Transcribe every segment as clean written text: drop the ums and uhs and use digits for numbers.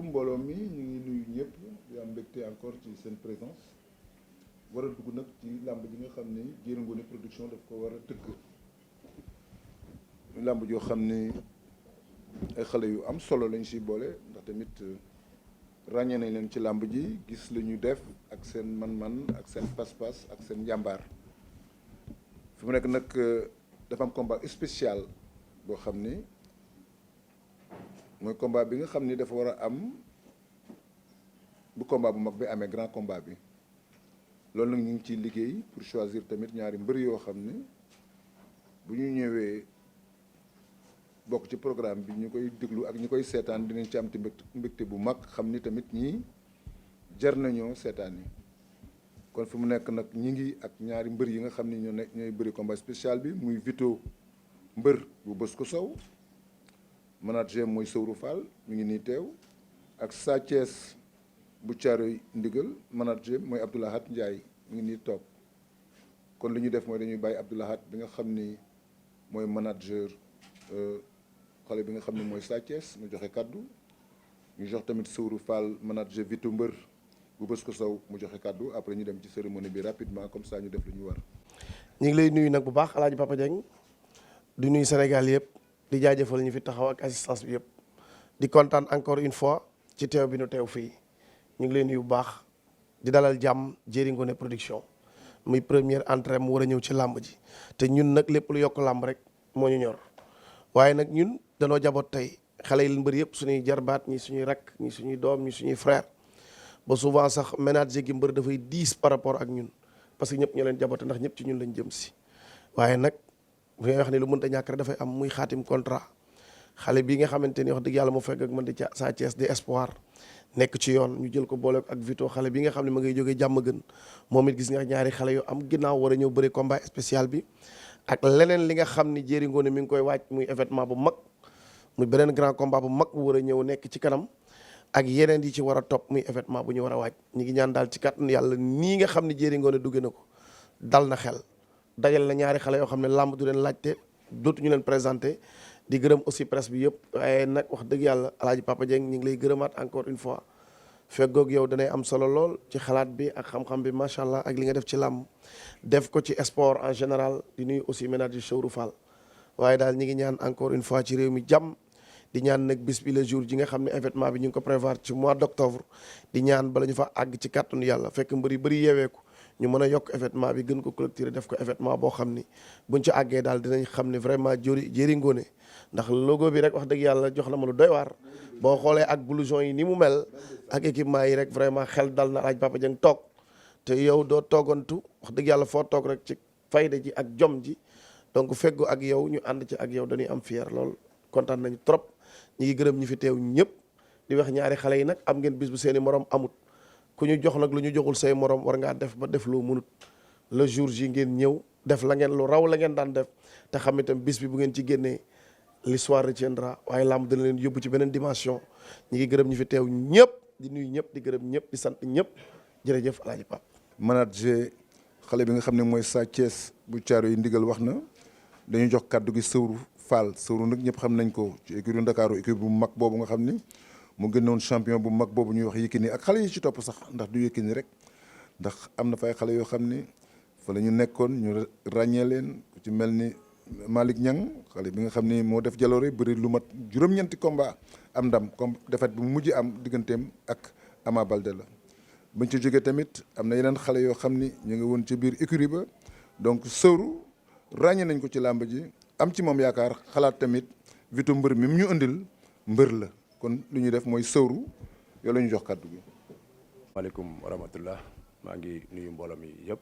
asalaamaaleykum mbooloo mi ñu ngi nuyu ñëpp di am mbégte encore ci seen présence war a dugg nag ci làmb ji nga xam ni Diéry Ngoné production daf ko war a tëgg làmb joo xam ni ay xale yu am solo lañ si boole ndax tamit ràññee nañ leen ci làmb ji gis lu ñu def ak seen man-man ak seen pas-pas ak seen njàmbaar fi mu nekk nag dafa am combat spécial boo xam ni mooy combat bi nga xam ni dafa war a am bu combat bu mag bi amee grand combat bi loolu nag ñu ngi ciy liggéey pour choisir tamit ñaari mbër yoo xam ni bu ñu ñëwee bokk ci programme bi ñu koy déglu ak ñu koy seetaan dinañ ci am te mbégte bu mag xam ni tamit ñii jar nañoo seetaan yi kon fi mu nekk nag ñi ngi ak ñaari mbër yi nga xam ni ñooy bëri combat spécial bi muy Vito mbër bu Bosco Sow manager mooy Sowru Fall mi ngi nii teew ak Sa Thiès bu Caaroy ndigal manager mooy Abdoulahat Ndiaye mi ngi nii toog kon li ñu def mooy dañuy bàyyi Abdoulahat bi nga xam ni mooy manager xale bi nga xam ne mooy Sa Thiès mu joxe kaddu ñu jox tamit Sowru Fall manager Vito mbër bu bës ko saw mu joxe kaddu après ñu dem ci cérémonie bi rapidement comme ça ñu def lu ñu war. ñu ngi lay nuyu nag bu baax El Hadj Papa Dieng di nuyu Sénégal yëpp di jaajëfal ñu fi taxaw ak assistance bi yëpp di kontaan encore une fois ci teew bi nu teew fii ñu ngi lay nuyu bu baax di dalal jàmm Diéry Ngoné production muy première entrée mu war a ñëw ci làmb ji te ñun nag lépp lu yokk làmb rek moo ñu ñor waaye nag ñun danoo jaboot tey xale yi mbër yëpp suñuy jarbaat ñi suñuy rakk ñi suñuy doom ñi suñuy frère ba souvent sax ménager gi mbër dafay diis par rapport ak ñun parce que ñëpp ñoo leen jaboote ndax ñëpp ci ñun lañ jëm si waaye nag bu ngay wax ne lu mënta ñàkk rek dafay am muy xaatim contrat xale bii nga xamante ni wax dëgg yàlla mu fekk ak man di Sa Thiès di espoir nekk ci yoon ñu jël ko boole ak Vito xale bi nga xam ne ma ngay jógee jàmm gën moom it gis nga ñaari xale yu am ginnaaw war a ñëw bëri combat spécial bi ak leneen li nga xam ni Diéry Ngoné mi ngi koy waaj muy événement bu mag muy beneen grand combat bu mag bu war a ñëw nekk ci kanam ak yeneen yi ci war a topp muy événement bu ñu war a waaj ñu ngi ñaan daal ci kàttanu yàlla nii nga xam ne Diéry Ngoné dugg na ko dal na xel dajal na ñaari xale yoo xam ne làmb du leen laajte dootuñu leen présenté di gërëm aussi presse bi yëpp waaye nag wax dëgg yàlla El Hadj Papa Dieng ñu ngi lay gërëmaat encore une fois feggoog yow danay am solo lool ci xalaat bi ak xam-xam bi macha allah ak li nga def ci làmb def ko ci sport en général di nuyu aussi ménager Sowru Fall waaye daal ñi ngi ñaan encore une fois ci réew mi jàmm di ñaan nag bis bi le jour ji nga xam ne événement bi ñu ngi ko prévoir ci mois d'octobre di ñaan bala ñu fa àgg ci kàttanu yàlla fekk mbër yu bëri yeeweeku ñu mën a yokk événement bi gën ko clôturer def ko événement boo xam ni buñ ci àggee daal dinañ xam ne vraiment Diéry Ngoné ndax logo bi rek wax dëgg yàlla jox na ma lu doy waar boo xoolee ak blouson yi ni mu mel ak équipement yi rek vraiment xel dal na El Hadj Papa Dieng toog te yow doo toogantu wax dëgg yàlla foo toog rek ci fayda ji ak jom ji donc feggu ak yow ñu ànd ci ak yow dañuy am fier lool kontaan nañu trop ñi ngi gërëm ñi fi teew ñëpp di wax ñaari xale yi nag am ngeen bis bu seeni morom amut ku ñu jox nag lu ñu joxul say morom war ngaa def ba def loo mënut le jour ji ngeen ñëw def la ngeen lu raw la ngeen daan def te xam itam bis bi bu ngeen ci génnee l'histoire retiendra waaye làmb dina leen yóbbu ci beneen dimension ñi ngi gërëm ñi fi teew ñëpp di nuyu ñëpp di gërëm ñëpp di sant ñëpp jërëjëf El Hadj Pape manager xale bi nga xam ne mooy Sa Thiès bu Caaroy ndigal wax na dañuy jox kàddu gi Sowru Fall Sowru nag ñëpp xam nañ ko ci écurie Ndakaaru écurie bu mag boobu nga xam ni mu gënoon champion bu mag boobu ñuy wax Yékini ak xale yi ci topp sax ndax du Yékini rek ndax am na fay xale yoo xam ni fa la ñu nekkoon ñu ràññee leen ku ci mel ni Malick Niang xale bi nga xam ni moo def jaloore bëri lu mat juróom-ñeenti combat am ndam comme défaite bi mu mujj am digganteem ak Ama Baldé la bañ ci jógee tamit am na yeneen xale yoo xam ni ñu ngi woon ci biir écurie ba donc Sowru ràññee nañ ko ci làmb ji am ci moom yaakaar xalaat tamit Vito mbër mi mu ñu indil mbër la kon lu ñuy def mooy Sowru yow la ñu jox kàddu gi. maaleykum wa rahmatullah maa ngi nuyu mbooloo mi yëpp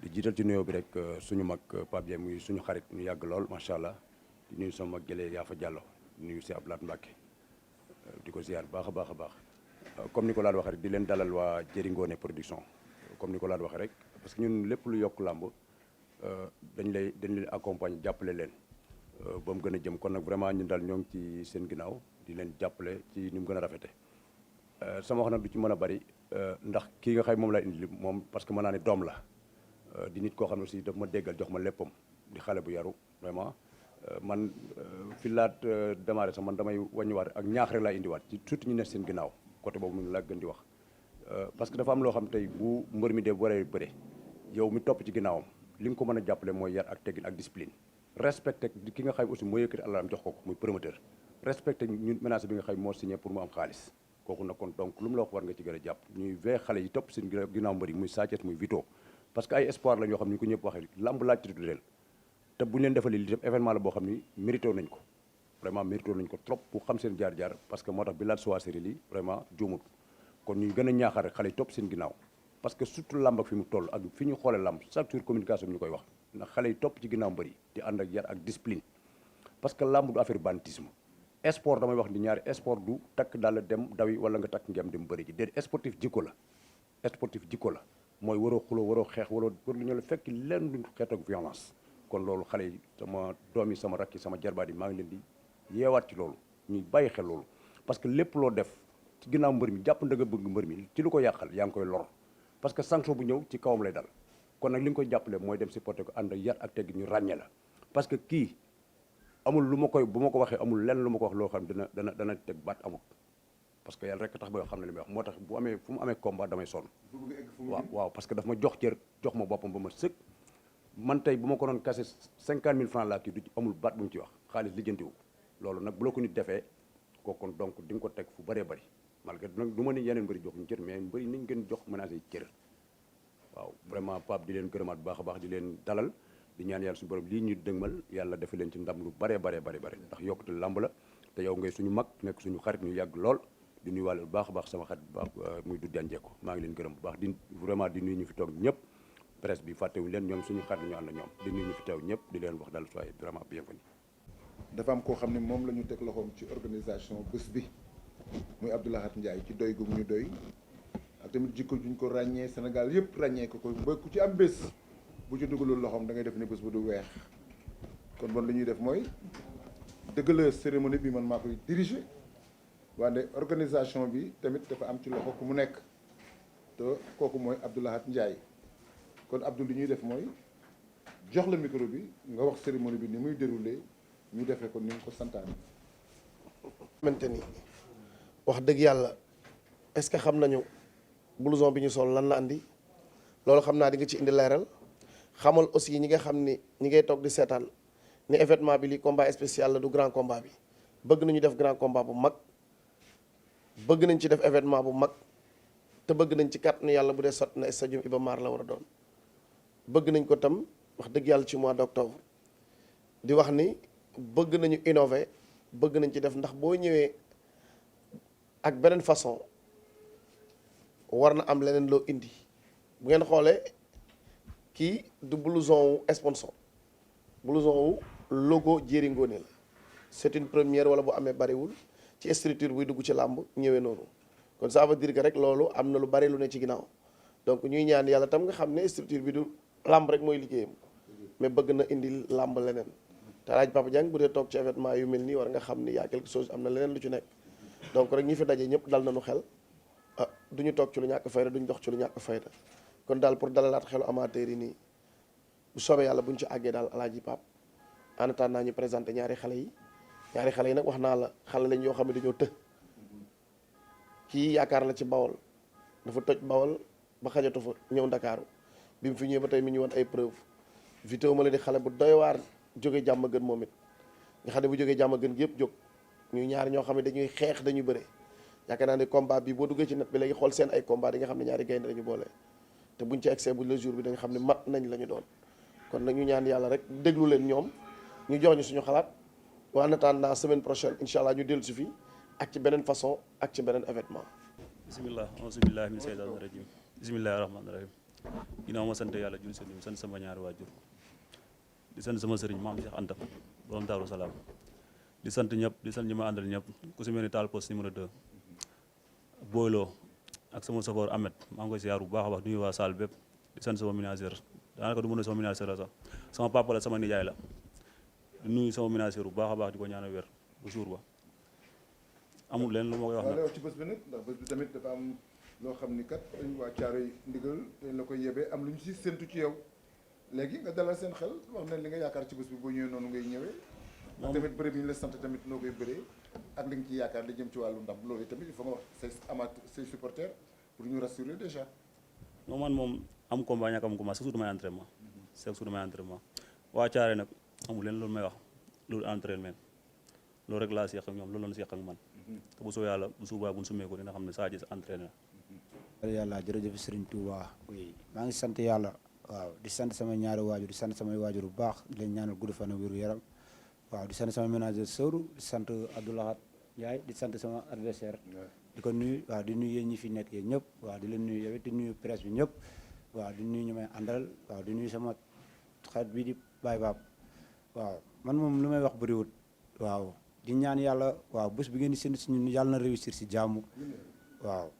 di jiital ci nuyoo bi rek suñu mag Pape Dieng muy suñu xarit ñu yàgg lool macha allah di nuyu sama mag jëlee Yafa Diallo di nuyu si Abdoulaye Mbacke di ko ziar baax a baax a baax comme ni ko laan waxee rek di leen dalal waa Diéry Ngoné production comme ni ko laan waxee rek parce que ñun lépp lu yokk làmb dañ leen accompagner jàppale leen ba mu gën a jëm kon nag vraiment ñun daal ñoo ngi ci seen ginnaaw di leen jàppale ci ni mu gën a rafete sama wax nag du ci mën a bari ndax kii nga xay moom laa indi moom parce que mën naa ne doom la di nit koo xam ne aussi daf ma déggal jox ma léppam di xale bu yaru vraiment man fi laat démarré sax man damay wàññiwaat ak ñaax rek laay indiwaat ci surtout ñu nekk seen ginnaaw côté boobu mu laa gën di wax parce que dafa am loo xam tey bu mbër mi de waree bëre yow mi topp ci ginnaawam li nga ko mën a jàppale mooy yar ak teggin ak discipline respecté ki nga xam aussi moo yëkkati alalam jox ko muy promoteur respecté ñun menacé bi nga xam moo signé pour mu am xaalis kooku nag kon donc lu mu la wax war nga ci gën a jàpp ñuy vee xale yi topp seen ginnaaw mbër yi muy Sa Thiès muy Vito parce que ay espoir la yoo xam ni ko ñëpp waxee lamb laaj ci dudeel te bu ñu leen defalee li def événement la boo xam ni mérité nañ ko vraiment mérité nañ ko trop pour xam seen jaar-jaar parce que moo tax bi laat choisir lii vraiment juumut kon ñuy gën a ñaaxal rek xale yi topp seen ginnaaw parce que surtout lamb ak fi mu toll ak fi ñu xoolee lamb chaque jour communication bi ñu koy wax ndax xale yi topp ci ginnaaw mbër yi di ànd ak yar ak discipline parce que lamb du affaire banditisme sport damay wax ni ñaari sport du takk daal dem dawi wala nga takk ngem dem bëri ji déedéet sportif jikko la sportif jikko la mooy waroo xuloo waroo xeex waroo war lu ñu la fekk leen luñ xeet ak violence kon loolu xale yi sama doom yi sama rakk yi sama jarbaat yi maa ngi leen di yeewaat ci loolu ñuy bàyyi xel loolu parce que lépp loo def ci ginnaaw mbër mi jàpp ndëgg bëgg mbër mi ci lu ko yàqal yaa ngi koy lor parce que sanction bu ñëw ci kawam lay dal kon nag li nga koy jàppale mooy dem supporter ko ànd ak yar ak tegg ñu ràññee la parce que kii amul lu ma koy bu ma ko waxee amul lenn lu ma ko wax loo xam dana teg baat amul parce que yàlla rek tax ba xam ne li may wax moo tax bu amee fu mu amee combat damay sonn waaw parce que daf ma jox cër jox ma boppam ba ma sëg man tey bu ma ko doon kase 50 000 francs laa kii du amul baat bu mu ci wax xaalis lijjantiwu loolu nag bu la ko nit defee kooku donc di nga ko teg fu bëree bëri malgré nag du ma ni yeneen bëri jox ñu cër mais bëri nañ gën jox menacé yi cër waaw vraiment Pape di leen gërëmaat bu baax a baax di leen dalal di ñaan yàlla suñu borom lii ñu dëgmal yàlla defe leen ci ndam lu bare ndax yokkute lamb la te yow ngay suñu mag nekk suñu xarit ñu yàgg lool di nuyu wàll bu baax a baax sama xarit bu baax muy du janjeeko maa ngi leen gërëm bu baax di vraiment di nuyu ñu fi toog ñëpp presse bi fàttewuñu leen ñoom suñu xarit ñu ànd ñoom di nuyu ñu fi teew ñëpp di leen wax dal soyez vraiment bienvenue dafa am koo xam ne moom la ñu teg loxoom ci organisation bés bi muy Abdou Lahad Ndiaye ci doy gu mu ñu doy ak tamit jikko juñ ko ràññee Sénégal yëpp ràññee ko ba ku ci am bés bu ci dugalul loxoom da ngay def ni bés bu du weex kon bon li ñuy def mooy dëgg la cérémonie bi man maa koy diriger wante organisation bi tamit dafa am ci loxo ku mu nekk te kooku mooy Abdou Lahad Ndiaye kon Abdou li ñuy def mooy jox la micro bi nga wax cérémonie bi ni muy déroulé ñu defee ko ni nga ko santaane. xamante ni wax dëgg yàlla est-ce que xam nañu blouson bi ñu sol lan la andi loolu xam naa di nga ci indi leeral xamal aussi ñi nga xam ni ñi ngay toog di seetaan ni événement bi li combat spécial la du grand combat bi bëgg nañu def grand combat bu mag bëgg nañ ci def événement bu mag te bëgg nañ ci kàttanu yàlla bu dee sot na stadium Iba Mar la war a doon bëgg nañ ko tam wax dëgg yàlla ci mois d'octobre di wax ni bëgg nañu innover bëgg nañ ci def ndax boo ñëwee ak beneen façon war na am leneen loo indi bu ngeen xoolee kii du blouson wu sponsor blouson wu logo Jéeri Ngoone la c'est une première wala bu amee bariwul ci structure buy dugg ci làmb ñëwee noonu kon ça veut dire que rek loolu am na lu bari lu ne ci ginnaaw donc ñuy ñaan yàlla tam nga xam ne structure bi du làmb rek mooy liggéeyam mais bëgg na indi làmb leneen te Alaaji Papa Dieng bu dee toog ci événement yu mel nii war nga xam ni yaa quelque chose am na leneen lu ci nekk donc rek ñi fi daje ñëpp dal nañu xel ah du ñu toog ci lu ñàkk fayda duñu dox ci lu ñàkk fayda kon daal pour dalalaat xelu amateur yi nii bu soobee yàlla buñ ci àggee daal Alaaji Pap en attendant ñu présenté ñaari xale yi nag wax naa la xale lañ yoo xam ne dañoo të kii yaakaar la ci Bawol dafa toj Bawol ba xajatu fa ñëw Ndakaaru bi mu fi ñëwee ba tey mi ñu woon ay preuve vidéo ma la di xale bu doy waar jóge jàmm gën moom it nga xam ne bu jógee jàmm gën gi yëpp jóg ñuy ñaari ñoo xam ne dañuy xeex dañuy bëre yaakaar naa ne combat bi boo duggee ci net bi léegi xool seen ay combat di nga xam ne ñaari gaynde dañu boole te buñ ci excès bu le jour bi da nga xam ne mat nañ la ñu doon kon nag ñu ñaan yàlla rek déglu leen ñoom ñu jox ñu suñu xalaat en attendant semaine prochaine incha allah ñu dellu si fii ak ci beneen façon ak ci beneen événement. bisimilah auzubillahi min seytaani rajim bisimilahi rahmaani rahim ginnaaw ma sant yàlla jul seen sant sama ñaari waajur di sant sama sëriñ maam Cheikh Anta borom Daaru Salaam di sant ñëpp di sant ñi ma àndal ñëpp ku si mel ni Tall Poste numéro 2 Boylo ak sama safoor Ahmed maa ngi koy siyaar bu baax a baax nuyu waa salle bépp di sant sama ménagère daanaka du mën a sama ménagère la sax sama papa la sama nijaay la di nuyu sama ménagère bu baax a baax di ko ñaanal wér bu jour ba amul leen lu ma koy wax nag. waaw ci bés bi nag ndax bés bi tamit dafa am loo xam ni kat dañ waa Caaroy ndigal dañ la koy yebee am lu ñu si séntu ci yow léegi nga dalal seen xel wax ne li nga yaakaar ci bés bi boo ñëwee noonu ngay ñëwee ak tamit bëre bi ñu la sant tamit noo koy bëree ak li nga ci yaakaar li jëm ci wàllu ndam loolu tamit il faut nga wax say say supporters pour ñu rassurer déjà. non man moom am combat ñàkk am combat chaque jour damay entraînement chaque jour damay entraînement waa Thiaré nag amul leen loolu may wax loolu entraînement loolu rek laa seq ak ñoom loolu la ñu seq ak man te bu soo yàlla bu subaa bu ñu sumee ko dina xam ne Sa Thiès entraîné na. yàlla jërëjëf Serigne Touba oui maa ngi sant yàlla waaw di sant sama ñaari waajur di sant samay waajur bu baax di leen ñaanal gudd fan ak wéru yaram waaw di sant sama ménageur Sowru di sant Abdoulahat Ndiaye di sant sama adversaire di ko nuyu waaw di nuyu yéen ñi fi nekk yéen ñëpp waaw di leen nuyu yow it di nuyu presse bi ñëpp waaw di nuyu ñu may àndal waaw di nuyu sama xarit bii di Baye Bab waaw man moom lu may wax bëriwut waaw di ñaan yàlla waaw bés bi ngeen di séntu si ñun yàlla na réussir si jàmm waaw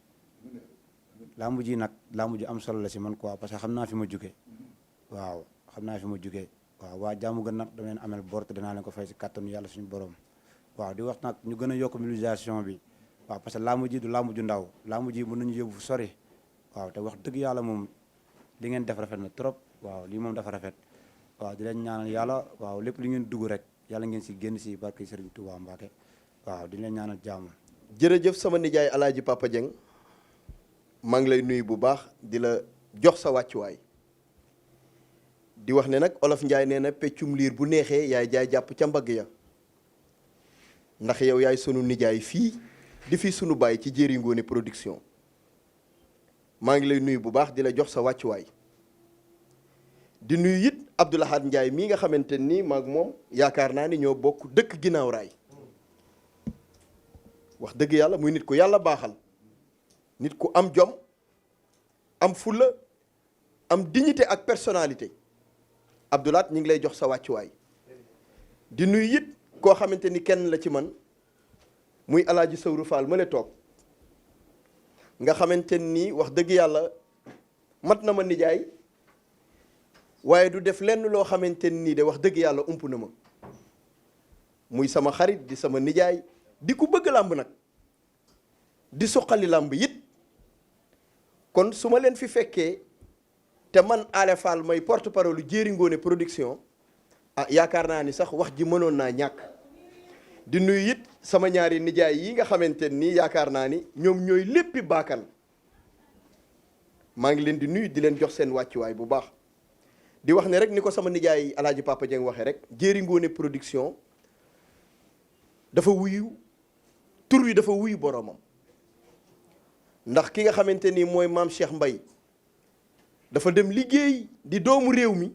lamb ji nag lamb ji am solo la si man quoi parce que xam naa fi ma jugee waaw xam naa fi ma jugee waaw waa jàmm gën nag dama leen amel bor te danaa leen ko fay si kàttanu yàlla suñu borom waaw di wax nag ñu gën a yokk mobilisation bi waaw parce que lamb ji du lamb ju ndaw lamb ji mën nañu yóbbu fu sori waaw te wax dëgg yàlla moom li ngeen def rafet na trop waaw lii moom dafa rafet waaw di leen ñaanal yàlla waaw lépp li ngeen dugg rek yàlla ngeen si génn si barke Serigne Touba Mbacké waaw di leen ñaanal jàmm. jërëjëf sama nijaay Alaaji Papa Dieng maa ngi lay nuyu bu baax di la jox sa wàccuwaay di wax ne nag olof Njaay nee na peccum liir bu neexee yaay jaay jàpp ca mbagg ya ndax yow yaay sunu nijaay fii di fi sunu baay ci Jéeri Ngoone production maa ngi lay nuyu bu baax di la jox sa wàccuwaay di nuyu it Abdoulahad Ndiaye mii nga xamante nii maag moom yaakaar naa ni ñoo bokk dëkk ginnaaw raay wax dëgg yàlla muy nit ku yàlla baaxal nit ku am jom am fulla am dignité ak personnalité Abdoulahad ñu ngi lay jox sa wàccuwaay di nuyu it koo xamante ni kenn la ci man muy Alaaji Sawru Fall ma le toog nga xamante nii wax dëgg yàlla mat na ma nijaay waaye du def lenn loo xamante nii de wax dëgg yàlla ump na ma muy sama xarit di sama nijaay di ku bëgg làmb nag di suqali làmb it kon su ma leen fi fekkee te man Ale Fall may porte parole Jéeri Ngoone production ah yaakaar naa ni sax wax ji mënoon naa ñàkk di nuyu it sama ñaari nijaay yi nga xamante nii yaakaar naa ni ñoom ñooy léppi baakan maa ngi leen di nuyu di leen jox seen wàccuwaay bu baax di wax ne rek ni ko sama nijaay Alaaji Papa Dieng waxee rek Jéeri Ngoone production dafa wuyu tur wi dafa wuyu boromam ndax ki nga xamante ni mooy maam Cheikh Mbay dafa dem liggéey di doomu réew mi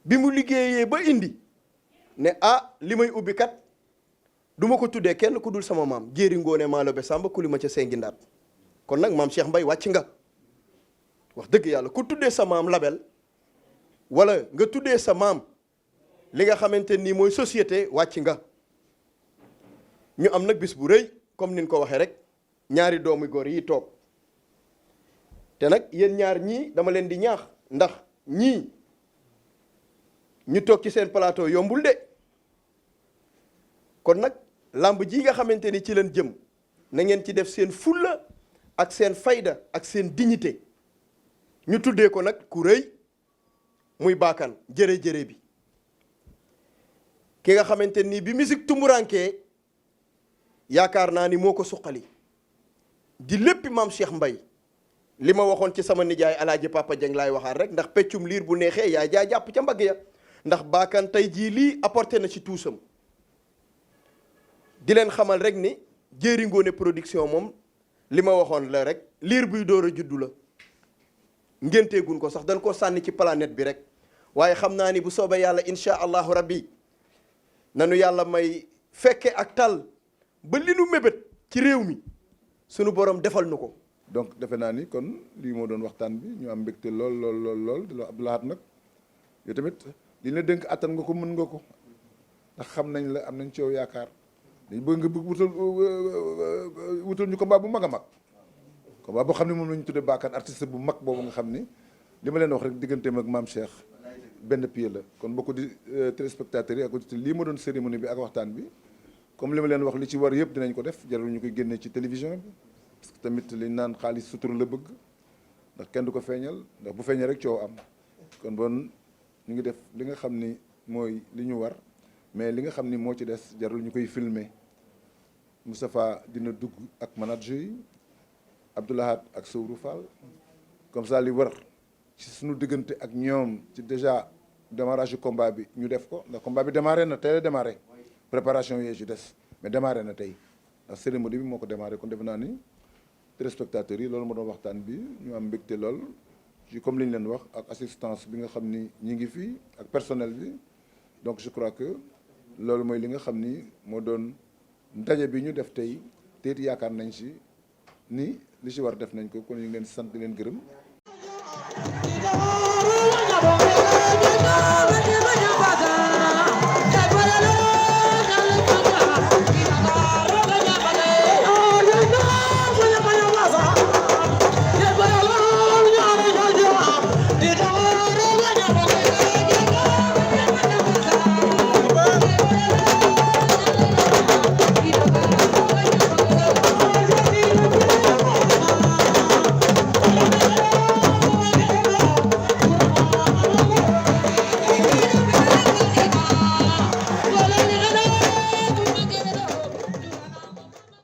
bi mu liggéeyee ba indi ne ah li may ubbi kat du ma ko tuddee kenn ku dul sama maam Jéeri Ngoone Malobe Samba ku li ma ca sengi ndaat kon nag maam Cheikh Mbay wàcc nga wax dëgg yàlla ku tuddee sa maam label wala nga tuddee sa maam li nga xamante nii mooy société wàcc nga ñu am nag bis bu rëy comme nin ko waxee rek ñaari doomu góor yi toog te nag yéen ñaar ñii dama leen di ñaax ndax ñii ñu toog ci seen plateau yombul de kon nag làmb ji nga xamante ni ci leen jëm na ngeen ci def seen fulla ak seen fayda ak seen dignité ñu tuddee ko nag ku rëy muy baakan jërë-jërë bi ki nga xamante nii bi musique tumurankee yaakaar naa ni moo ko suqali di léppi maam Cheikh Mbay li ma waxoon ci sama nijaay Alaaji Papa Dieng laay waxaat rek ndax peccum liir bu neexee yaa jaa jàpp ca mbagg ya ndax baakan tey jii lii apporté na ci tuusam di leen xamal rek ni Jéeri Ngoone production moom li ma waxoon la rek liir buy door a juddu la ngénteegun ko sax dañ ko sànni ci planète bi rek waaye xam naa ni bu soobee yàlla insha allahu rabbi nanu yàlla may fekke ak tal ba li nu mébét ci réew mi sunu borom defal nu ko. donc defe naa ni kon lii moo doon waxtaan bi ñu am mbégte lool di la Abdoulahad nag yow tamit li la dénk attan nga ko mën nga ko ndax xam nañ la am nañ ci yow yaakaar dañ bëgg nga bëgg wutal ñu combat bu mag a mag combat boo xam ne moom la ñu tuddee baakan artiste bu mag boobu nga xam ni li ma leen wax rek digganteem ak maam Cheikh benn pied la kon bokk di téléspectateurs yi ak auditeurs lii ma doon cérémonie bi ak waxtaan bi comme li ma leen wax li ci war yëpp dinañ ko def jarul ñu koy génnee ci télévision bi parce que tamit liñ naan xaalis sutur la bëgg ndax kenn du ko feeñal ndax bu feeñee rek coow am kon bon ñu ngi def li nga xam ni mooy li ñu war mais li nga xam ni moo ci des jarul ñu koy filmer Moustapha dina dugg ak manager yi Abdoulahat ak Sowru Fall comme ça li war ci suñu diggante ak ñoom ci déjà démarrage du combat bi ñu def ko ndax combat bi démarré na tey la démarré préparation yee ci des mais démarré na tey ndax cérémonie bi moo ko démarré kon defe naa ni téléspectateurs yi loolu moo doon waxtaan bi ñu am mbégte lool ci comme li ñu leen wax ak assistance bi nga xam ni ñi ngi fii ak personnel bi donc je crois que loolu mooy li nga xam ni moo doon ndaje bi ñu def tey te it yaakaar nañ ci ni li ci war def nañ ko kon ñu ngi leen sant di leen gërëm